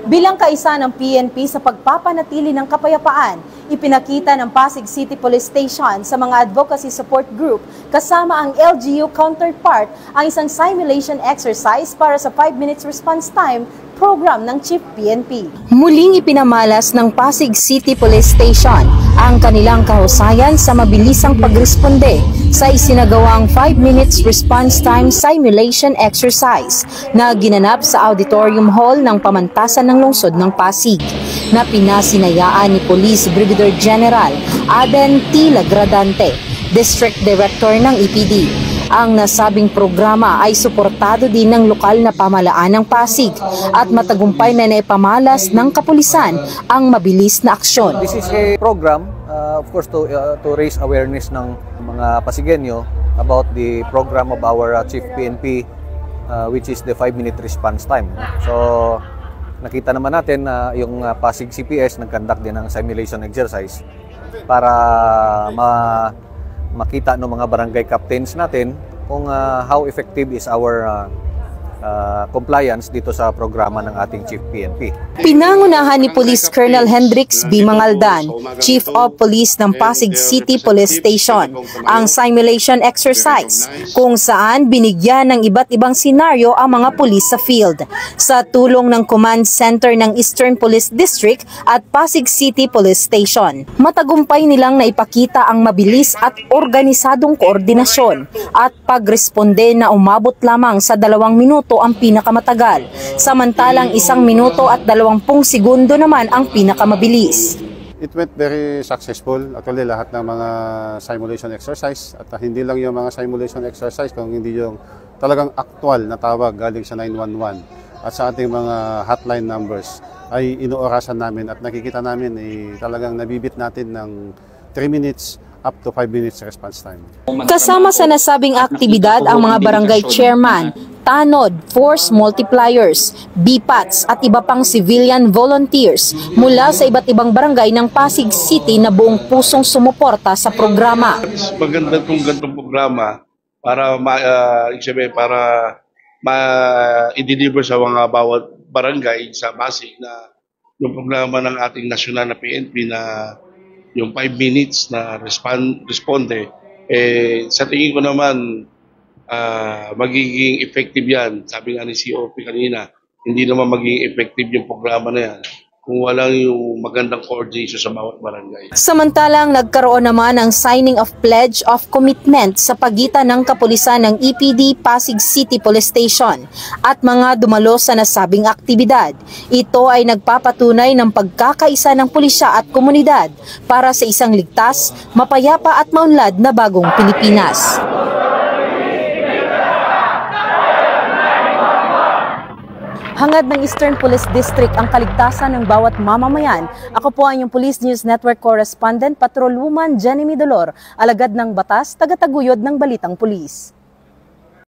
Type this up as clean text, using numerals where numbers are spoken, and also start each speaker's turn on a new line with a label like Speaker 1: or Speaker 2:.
Speaker 1: Bilang kaisa ng PNP sa pagpapanatili ng kapayapaan, ipinakita ng Pasig City Police Station sa mga advocacy support group kasama ang LGU counterpart ang isang simulation exercise para sa 5 minutes response time program ng Chief PNP. Muling ipinamalas ng Pasig City Police Station ang kanilang kahusayan sa mabilisang pagresponde sa isinagawang 5 minutes response time simulation exercise na ginanap sa Auditorium Hall ng Pamantasan ng Lungsod ng Pasig na pinasinayaan ni Police Brigadier General Aden T. Lagradante, District Director ng EPD. Ang nasabing programa ay suportado din ng lokal na pamahalaan ng Pasig at matagumpay na naipamalas ng kapulisan ang mabilis na aksyon.
Speaker 2: This is a program, of course, to raise awareness ng mga Pasigenyo about the program of our Chief PNP, which is the 5-minute response time. So, nakita naman natin na yung Pasig CPS nag-conduct din ng simulation exercise para makita ng mga barangay captains natin kung how effective is our compliance dito sa programa ng ating Chief PNP.
Speaker 1: Pinangunahan ni Police Colonel Hendrix B. Mangaldan, Chief of Police ng Pasig City Police Station, ang simulation exercise kung saan binigyan ng iba't ibang senaryo ang mga pulis sa field sa tulong ng Command Center ng Eastern Police District at Pasig City Police Station. Matagumpay nilang naipakita ang mabilis at organisadong koordinasyon at pagresponde na umabot lamang sa 2 minuto ang pinakamatagal, samantalang 1 minuto at 20 segundo naman ang pinakamabilis.
Speaker 3: It went very successful. Actually, lahat ng mga simulation exercise at hindi lang yung mga simulation exercise, kung hindi yung talagang actual na tawag galing sa 911 at sa ating mga hotline numbers ay inuorasan namin at nakikita namin talagang nabibit natin ng 3 minutes up to 5 minutes response time.
Speaker 1: Kasama sa nasabing aktibidad ang mga barangay chairman, tanod, force multipliers, BPATs at iba pang civilian volunteers mula sa iba't ibang barangay ng Pasig City na buong pusong sumuporta sa programa.
Speaker 4: Maganda itong ganitong programa para i-deliver sa mga bawat barangay sa Pasig na yung programa ng ating nasyonal na PNP na yung 5 minutes na responde, sa tingin ko naman magiging effective yan. Sabi nga ni COP kanina, hindi naman magiging effective yung programa na yan kung walang yung magandang coordination sa bawat barangay.
Speaker 1: Samantalang nagkaroon naman ng signing of pledge of commitment sa pagitan ng kapulisan ng EPD Pasig City Police Station at mga dumalo sa nasabing aktibidad. Ito ay nagpapatunay ng pagkakaisa ng pulisya at komunidad para sa isang ligtas, mapayapa at maunlad na bagong Pilipinas. Hangad ng Eastern Police District ang kaligtasan ng bawat mamamayan. Ako po ang inyong Police News Network Correspondent, Patrolwoman Jenny Midolor, alagad ng batas, tagataguyod ng Balitang Pulis.